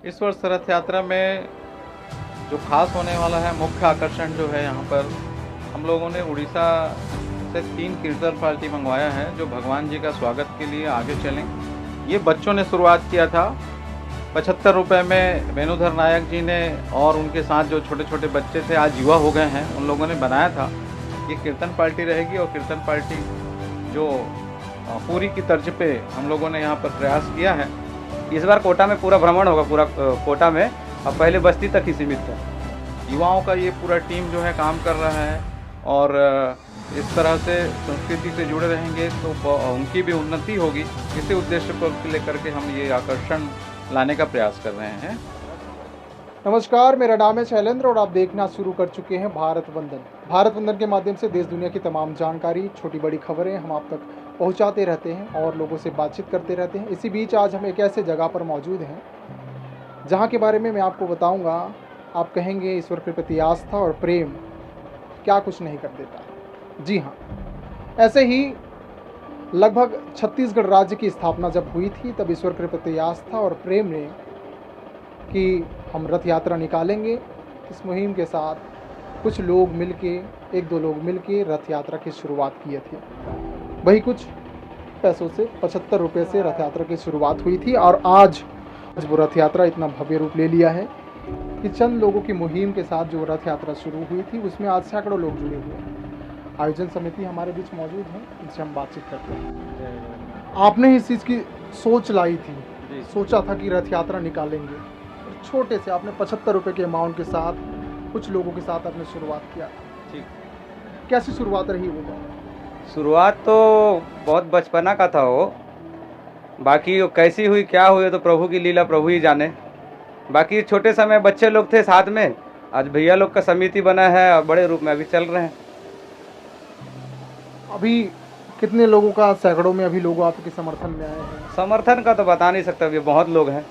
इस वर्ष रथ यात्रा में जो खास होने वाला है, मुख्य आकर्षण जो है यहाँ पर, हम लोगों ने उड़ीसा से 3 कीर्तन पार्टी मंगवाया है जो भगवान जी का स्वागत के लिए आगे चलें। ये बच्चों ने शुरुआत किया था। 75 रुपये में वेणुधर नायक जी ने और उनके साथ जो छोटे छोटे बच्चे थे, आज युवा हो गए हैं, उन लोगों ने बनाया था। ये कीर्तन पार्टी रहेगी और कीर्तन पार्टी जो पूरी की तर्ज पे हम लोगों ने यहाँ पर प्रयास किया है। इस बार कोटा में पूरा भ्रमण होगा, पूरा कोटा में। अब पहले बस्ती तक ही सीमित था। युवाओं का ये पूरा टीम जो है काम कर रहा है और इस तरह से संस्कृति से जुड़े रहेंगे तो उनकी भी उन्नति होगी। इसी उद्देश्य को लेकर के हम ये आकर्षण लाने का प्रयास कर रहे हैं। नमस्कार, मेरा नाम है शैलेंद्र और आप देखना शुरू कर चुके हैं भारत वंदन। भारत वंदन के माध्यम से देश दुनिया की तमाम जानकारी, छोटी बड़ी खबरें हम आप तक पहुंचाते रहते हैं और लोगों से बातचीत करते रहते हैं। इसी बीच आज हम एक ऐसे जगह पर मौजूद हैं जहां के बारे में मैं आपको बताऊंगा। आप कहेंगे ईश्वर के प्रति आस्था और प्रेम क्या कुछ नहीं कर देता। जी हाँ, ऐसे ही लगभग छत्तीसगढ़ राज्य की स्थापना जब हुई थी तब ईश्वर के प्रति आस्था और प्रेम ने कि हम रथ यात्रा निकालेंगे। इस मुहिम के साथ कुछ लोग मिलके, 1-2 लोग मिलके रथ यात्रा की शुरुआत किए थे। वही कुछ पैसों से 75 रुपये से रथ यात्रा की शुरुआत हुई थी और आज वो रथ यात्रा इतना भव्य रूप ले लिया है कि चंद लोगों की मुहिम के साथ जो रथ यात्रा शुरू हुई थी उसमें आज सैकड़ों लोग जुड़े हुए हैं। आयोजन समिति हमारे बीच मौजूद है, इनसे हम बातचीत करते हैं। आपने इस चीज़ की सोच लाई थी, सोचा था कि रथ यात्रा निकालेंगे, छोटे से आपने 75 रुपये के अमाउंट के साथ कुछ लोगों के साथ आपने शुरुआत किया। ठीक, कैसी शुरुआत रही वो? शुरुआत तो बहुत बचपना का था वो। बाकी वो कैसी हुई, क्या हुई, तो प्रभु की लीला प्रभु ही जाने। बाकी छोटे समय बच्चे लोग थे साथ में। आज भैया लोग का समिति बना है और बड़े रूप में अभी चल रहे हैं। अभी कितने लोगों का, सैकड़ों में अभी लोग आपके समर्थन में आए हैं? समर्थन का तो बता नहीं सकता, अभी बहुत लोग हैं।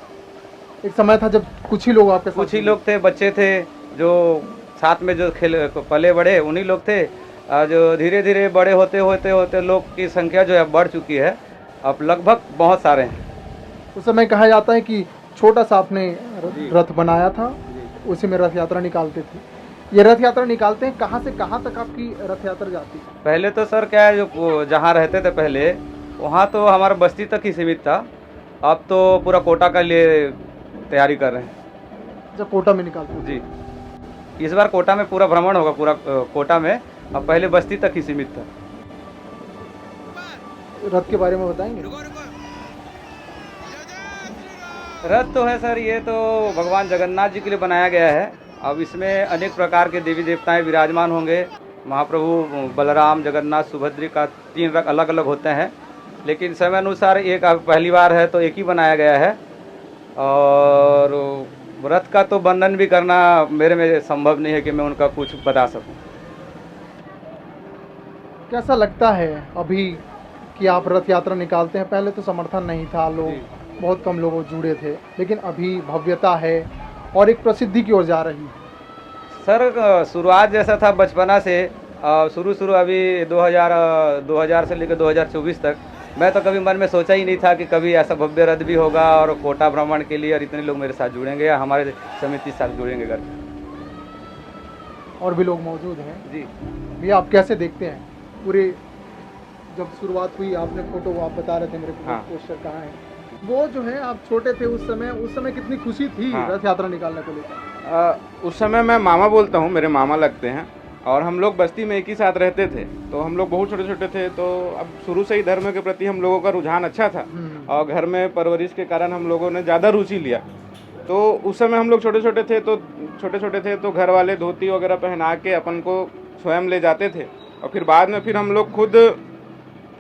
एक समय था जब कुछ ही लोग आपके साथ, कुछ ही लोग थे, बच्चे थे जो साथ में जो खेल पले बड़े, उन्हीं लोग थे। जो धीरे धीरे बड़े होते होते होते लोग की संख्या जो है बढ़ चुकी है, अब लगभग बहुत सारे हैं। उस समय कहा जाता है कि छोटा सा आपने रथ बनाया था, उसी में रथ यात्रा निकालते थे। ये रथ यात्रा निकालते हैं, कहाँ से कहाँ तक आपकी रथ यात्रा जाती है? पहले तो सर क्या है, जो जहाँ रहते थे पहले वहाँ तो हमारा बस्ती तक ही सीमित था। अब तो पूरा कोटा का लिए तैयारी कर रहे हैं। जब कोटा में निकालते हैं? जी, इस बार कोटा में पूरा भ्रमण होगा, पूरा कोटा में। अब पहले बस्ती तक ही सीमित था। रथ के बारे में बताएंगे? रथ तो है सर, ये तो भगवान जगन्नाथ जी के लिए बनाया गया है। अब इसमें अनेक प्रकार के देवी देवताएं विराजमान होंगे। महाप्रभु बलराम, जगन्नाथ, सुभद्री का 3 रथ अलग अलग होते हैं, लेकिन समय अनुसार एक पहली बार है तो एक ही बनाया गया है। और रथ का तो वर्णन भी करना मेरे में संभव नहीं है कि मैं उनका कुछ बता सकूं। कैसा लगता है अभी कि आप रथ यात्रा निकालते हैं? पहले तो समर्थन नहीं था, लोग बहुत कम लोग जुड़े थे, लेकिन अभी भव्यता है और एक प्रसिद्धि की ओर जा रही है। सर शुरुआत जैसा था बचपना से, शुरू अभी 2000 से लेकर 2024 तक मैं तो कभी मन में सोचा ही नहीं था कि कभी ऐसा भव्य रथ भी होगा और कोटा भ्रमण के लिए और इतने लोग मेरे साथ जुड़ेंगे या हमारे समिति के साथ जुड़ेंगे घर। और भी लोग मौजूद हैं। जी भैया, आप कैसे देखते हैं पूरे, जब शुरुआत हुई आपने फोटो, वो आप बता रहे थे मेरे को, पोस्टर कहाँ है वो जो है, आप छोटे थे उस समय कितनी खुशी थी रथ यात्रा निकालने को लेकर? उस समय मैं मामा बोलता हूँ, मेरे मामा लगते हैं, और हम लोग बस्ती में एक ही साथ रहते थे। तो हम लोग बहुत छोटे छोटे थे, तो अब शुरू से ही धर्म के प्रति हम लोगों का रुझान अच्छा था और घर में परवरिश के कारण हम लोगों ने ज़्यादा रुचि लिया। तो उस समय हम लोग छोटे छोटे थे तो घर वाले धोती वगैरह पहना के अपन को स्वयं ले जाते थे और फिर बाद में फिर हम लोग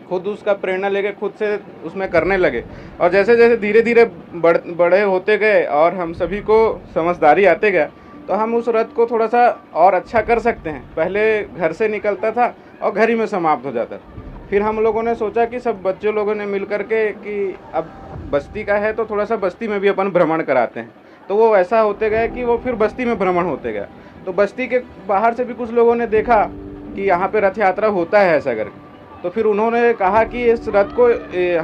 खुद उसका प्रेरणा लेके खुद से उसमें करने लगे। और जैसे जैसे धीरे धीरे बड़े होते गए और हम सभी को समझदारी आते गया, तो हम उस रथ को थोड़ा सा और अच्छा कर सकते हैं। पहले घर से निकलता था और घर ही में समाप्त हो जाता था। फिर हम लोगों ने सोचा कि सब बच्चे लोगों ने मिल करके कि अब बस्ती का है तो थोड़ा सा बस्ती में भी अपन भ्रमण कराते हैं। तो वो ऐसा होते गए कि वो फिर बस्ती में भ्रमण होते गया। तो बस्ती के बाहर से भी कुछ लोगों ने देखा कि यहाँ पे रथ यात्रा होता है ऐसा करके, तो फिर उन्होंने कहा कि इस रथ को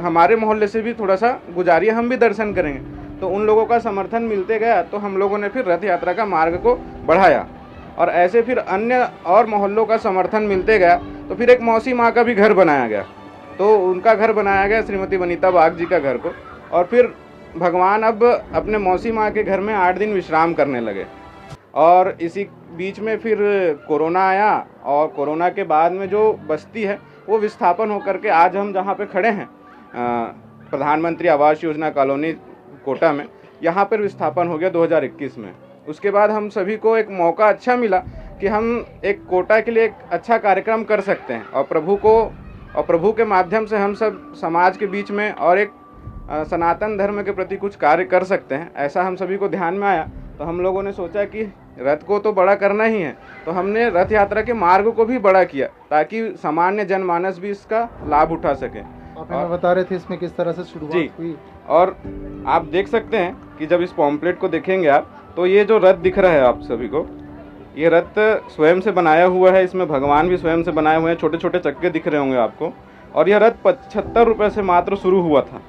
हमारे मोहल्ले से भी थोड़ा सा गुजारिए, हम भी दर्शन करेंगे। तो उन लोगों का समर्थन मिलते गया, तो हम लोगों ने फिर रथ यात्रा का मार्ग को बढ़ाया। और ऐसे फिर अन्य और मोहल्लों का समर्थन मिलते गया, तो फिर एक मौसी माँ का भी घर बनाया गया। तो उनका घर बनाया गया, श्रीमती वनीता बाग जी का घर को। और फिर भगवान अब अपने मौसी माँ के घर में 8 दिन विश्राम करने लगे। और इसी बीच में फिर कोरोना आया, और कोरोना के बाद में जो बस्ती है वो विस्थापन होकर के आज हम जहाँ पे खड़े हैं, प्रधानमंत्री आवास योजना कॉलोनी कोटा में, यहाँ पर विस्थापन हो गया 2021 में। उसके बाद हम सभी को एक मौका अच्छा मिला कि हम एक कोटा के लिए एक अच्छा कार्यक्रम कर सकते हैं, और प्रभु के माध्यम से हम सब समाज के बीच में और एक सनातन धर्म के प्रति कुछ कार्य कर सकते हैं। ऐसा हम सभी को ध्यान में आया, तो हम लोगों ने सोचा कि रथ को तो बड़ा करना ही है, तो हमने रथ यात्रा के मार्ग को भी बड़ा किया ताकि सामान्य जनमानस भी इसका लाभ उठा सके। आप हमें बता रहे थे इसमें किस तरह से शुरुआत हुई। और आप देख सकते हैं कि जब इस पॉम्पलेट को देखेंगे आप, तो ये जो रथ दिख रहा है आप सभी को, ये रथ स्वयं से बनाया हुआ है। इसमें भगवान भी स्वयं से बनाए हुए हैं, छोटे छोटे चक्के दिख रहे होंगे आपको। और यह रथ 75 रुपये से मात्र शुरू हुआ था।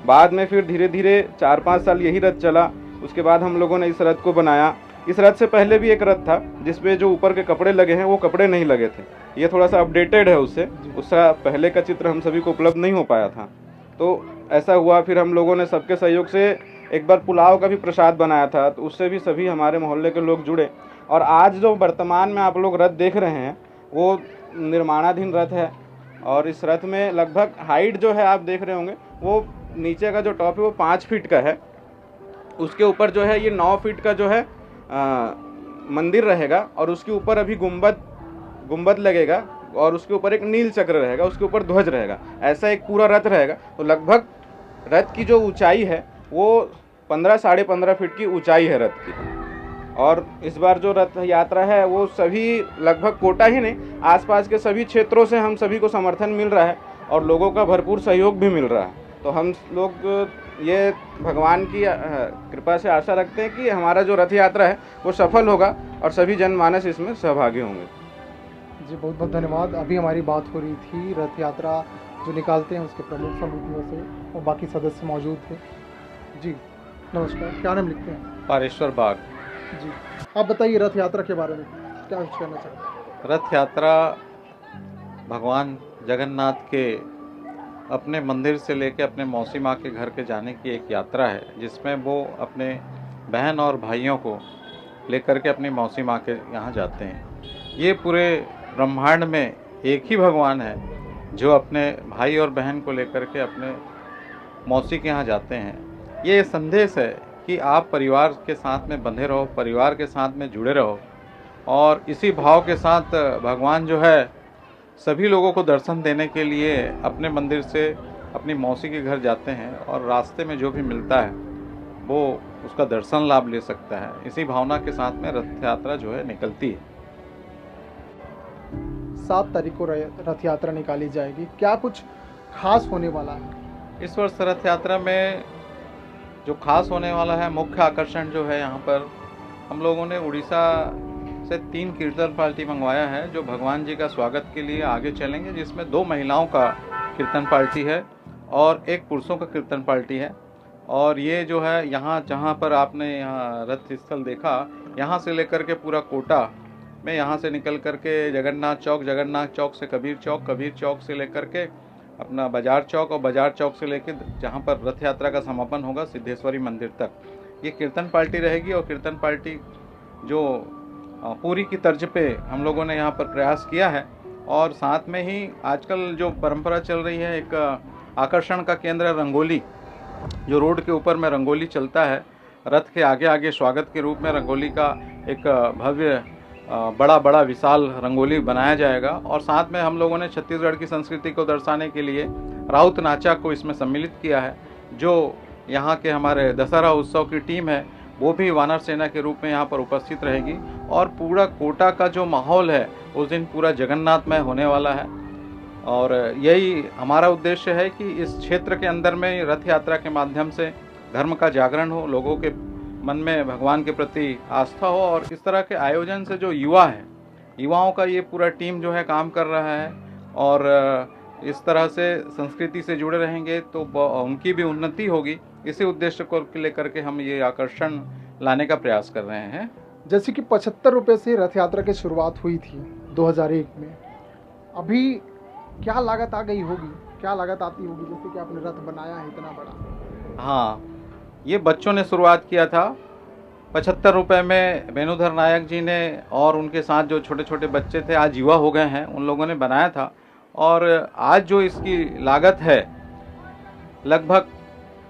बाद में फिर धीरे धीरे 4-5 साल यही रथ चला। उसके बाद हम लोगों ने इस रथ को बनाया। इस रथ से पहले भी एक रथ था जिसपे जो ऊपर के कपड़े लगे हैं वो कपड़े नहीं लगे थे। ये थोड़ा सा अपडेटेड है उसका पहले का चित्र हम सभी को उपलब्ध नहीं हो पाया था। तो ऐसा हुआ, फिर हम लोगों ने सबके सहयोग से एक बार पुलाव का भी प्रसाद बनाया था, तो उससे भी सभी हमारे मोहल्ले के लोग जुड़े। और आज जो वर्तमान में आप लोग रथ देख रहे हैं वो निर्माणाधीन रथ है। और इस रथ में लगभग हाइट जो है आप देख रहे होंगे, वो नीचे का जो टॉप है वो 5 फीट का है। उसके ऊपर जो है ये 9 फीट का जो है मंदिर रहेगा, और उसके ऊपर अभी गुंबद लगेगा, और उसके ऊपर एक नील चक्र रहेगा, उसके ऊपर ध्वज रहेगा। ऐसा एक पूरा रथ रहेगा। तो लगभग रथ की जो ऊंचाई है वो 15-15.5 फीट की ऊंचाई है रथ की। और इस बार जो रथ यात्रा है वो सभी लगभग कोटा ही नहीं, आसपास के सभी क्षेत्रों से हम सभी को समर्थन मिल रहा है, और लोगों का भरपूर सहयोग भी मिल रहा है। तो हम लोग ये भगवान की कृपा से आशा रखते हैं कि हमारा जो रथ यात्रा है वो सफल होगा और सभी जनमानस इसमें सहभागी होंगे। जी बहुत बहुत धन्यवाद। अभी हमारी बात हो रही थी रथ यात्रा जो निकालते हैं उसके प्रमुख समितियों से, और बाकी सदस्य मौजूद थे। जी नमस्कार, क्या नाम लिखते हैं? पारेश्वर बाग। जी आप बताइए रथ यात्रा के बारे में क्या कुछ कहना चाहते हैं? रथ यात्रा भगवान जगन्नाथ के अपने मंदिर से लेकर अपने मौसी माँ के घर के जाने की एक यात्रा है, जिसमें वो अपने बहन और भाइयों को लेकर के अपनी मौसी माँ के यहाँ जाते हैं। ये पूरे ब्रह्मांड में एक ही भगवान है जो अपने भाई और बहन को लेकर के अपने मौसी के यहाँ जाते हैं। ये संदेश है कि आप परिवार के साथ में बंधे रहो, परिवार के साथ में जुड़े रहो, और इसी भाव के साथ भगवान जो है सभी लोगों को दर्शन देने के लिए अपने मंदिर से अपनी मौसी के घर जाते हैं, और रास्ते में जो भी मिलता है वो उसका दर्शन लाभ ले सकता है। इसी भावना के साथ में रथ यात्रा जो है निकलती है। 7 तारीख को रथ यात्रा निकाली जाएगी, क्या कुछ खास होने वाला है? इस वर्ष रथ यात्रा में जो खास होने वाला है, मुख्य आकर्षण जो है, यहाँ पर हम लोगों ने उड़ीसा से 3 कीर्तन पार्टी मंगवाया है जो भगवान जी का स्वागत के लिए आगे चलेंगे, जिसमें 2 महिलाओं का कीर्तन पार्टी है और 1 पुरुषों का कीर्तन पार्टी है। और ये जो है यहाँ जहाँ पर आपने यहाँ रथ स्थल देखा, यहाँ से लेकर के पूरा कोटा में, यहाँ से निकल करके जगन्नाथ चौक से कबीर चौक से लेकर के अपना बाजार चौक, और बाजार चौक से लेकर जहाँ पर रथ यात्रा का समापन होगा सिद्धेश्वरी मंदिर तक, ये कीर्तन पार्टी रहेगी। और कीर्तन पार्टी जो पूरी की तर्ज पे हम लोगों ने यहाँ पर प्रयास किया है, और साथ में ही आजकल जो परंपरा चल रही है, एक आकर्षण का केंद्र है रंगोली, जो रोड के ऊपर में रंगोली चलता है। रथ के आगे आगे स्वागत के रूप में रंगोली का एक भव्य बड़ा विशाल रंगोली बनाया जाएगा। और साथ में हम लोगों ने छत्तीसगढ़ की संस्कृति को दर्शाने के लिए राउत नाचा को इसमें सम्मिलित किया है। जो यहाँ के हमारे दशहरा उत्सव की टीम है वो भी वानर सेना के रूप में यहाँ पर उपस्थित रहेगी, और पूरा कोटा का जो माहौल है उस दिन पूरा जगन्नाथमय होने वाला है। और यही हमारा उद्देश्य है कि इस क्षेत्र के अंदर में रथ यात्रा के माध्यम से धर्म का जागरण हो, लोगों के मन में भगवान के प्रति आस्था हो। और इस तरह के आयोजन से जो युवा है, युवाओं का ये पूरा टीम जो है काम कर रहा है, और इस तरह से संस्कृति से जुड़े रहेंगे तो उनकी भी उन्नति होगी। इसी उद्देश्य को लेकर के हम ये आकर्षण लाने का प्रयास कर रहे हैं। जैसे कि 75 रुपये से रथ यात्रा की शुरुआत हुई थी 2001 में, अभी क्या लागत आ गई होगी, क्या लागत आती होगी, जैसे कि आपने रथ बनाया है इतना बड़ा? हाँ, ये बच्चों ने शुरुआत किया था 75 रुपये में। वेणुधर नायक जी ने और उनके साथ जो छोटे छोटे बच्चे थे, आज युवा हो गए हैं, उन लोगों ने बनाया था। और आज जो इसकी लागत है लगभग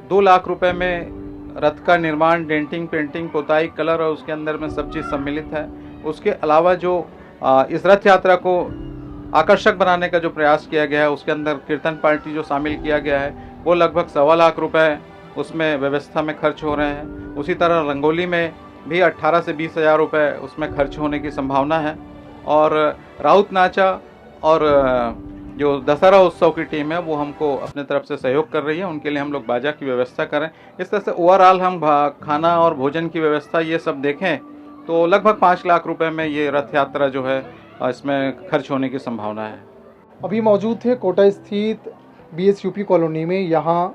2 लाख रुपए में रथ का निर्माण, डेंटिंग, पेंटिंग, पोताई, कलर और उसके अंदर में सब चीज़ सम्मिलित है। उसके अलावा जो इस रथ यात्रा को आकर्षक बनाने का जो प्रयास किया गया है, उसके अंदर कीर्तन पार्टी जो शामिल किया गया है वो लगभग 1.25 लाख रुपए उसमें व्यवस्था में खर्च हो रहे हैं। उसी तरह रंगोली में भी 18 से 20 हज़ार रुपये उसमें खर्च होने की संभावना है। और राउत नाचा और जो दशहरा उत्सव की टीम है वो हमको अपने तरफ से सहयोग कर रही है, उनके लिए हम लोग बाजा की व्यवस्था करें। इस तरह से ओवरऑल हम खाना और भोजन की व्यवस्था ये सब देखें तो लगभग 5 लाख रुपए में ये रथ यात्रा जो है इसमें खर्च होने की संभावना है। अभी मौजूद थे कोटा स्थित BSUP कॉलोनी में। यहाँ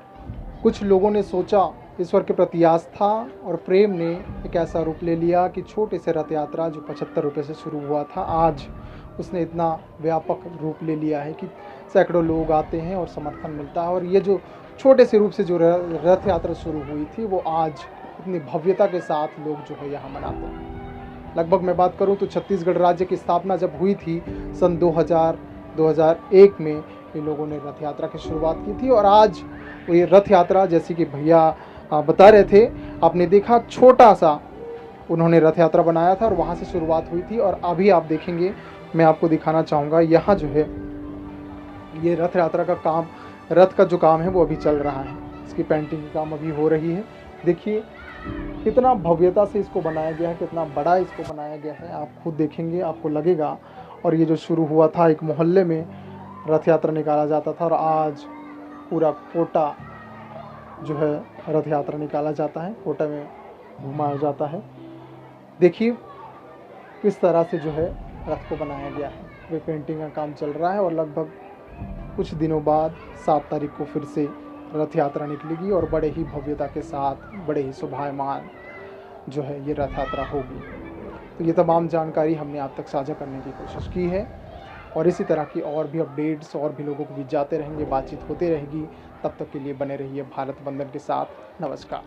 कुछ लोगों ने सोचा, ईश्वर के प्रति आस्था और प्रेम ने एक ऐसा रूप ले लिया कि छोटे से रथ यात्रा जो 75 रुपये से शुरू हुआ था, आज उसने इतना व्यापक रूप ले लिया है कि सैकड़ों लोग आते हैं और समर्थन मिलता है। और ये जो छोटे से रूप से जो रथ यात्रा शुरू हुई थी वो आज इतनी भव्यता के साथ लोग जो है यहाँ मनाते हैं। लगभग मैं बात करूँ तो छत्तीसगढ़ राज्य की स्थापना जब हुई थी सन 2001 में, ये लोगों ने रथ यात्रा की शुरुआत की थी। और आज वो ये रथ यात्रा, जैसे कि भैया बता रहे थे, आपने देखा छोटा सा उन्होंने रथ यात्रा बनाया था और वहाँ से शुरुआत हुई थी। और अभी आप देखेंगे, मैं आपको दिखाना चाहूँगा, यहाँ जो है ये रथ यात्रा का काम, रथ का जो काम है वो अभी चल रहा है। इसकी पेंटिंग का काम अभी हो रही है। देखिए कितना भव्यता से इसको बनाया गया है, कितना बड़ा इसको बनाया गया है, आप खुद देखेंगे आपको लगेगा। और ये जो शुरू हुआ था एक मोहल्ले में रथ यात्रा निकाला जाता था और आज पूरा कोटा जो है रथ यात्रा निकाला जाता है, कोटा में घुमाया जाता है। देखिए किस तरह से जो है रथ को बनाया गया है। वे पेंटिंग का काम चल रहा है और लगभग कुछ दिनों बाद 7 तारीख को फिर से रथ यात्रा निकलेगी और बड़े ही भव्यता के साथ, बड़े ही शोभायमान जो है ये रथ यात्रा होगी। तो ये तमाम जानकारी हमने आप तक साझा करने की कोशिश की है और इसी तरह की और भी अपडेट्स और भी लोगों के बीच जाते रहेंगे, बातचीत होती रहेगी। तब तक के लिए बने रहिए भारत बंधन के साथ। नमस्कार।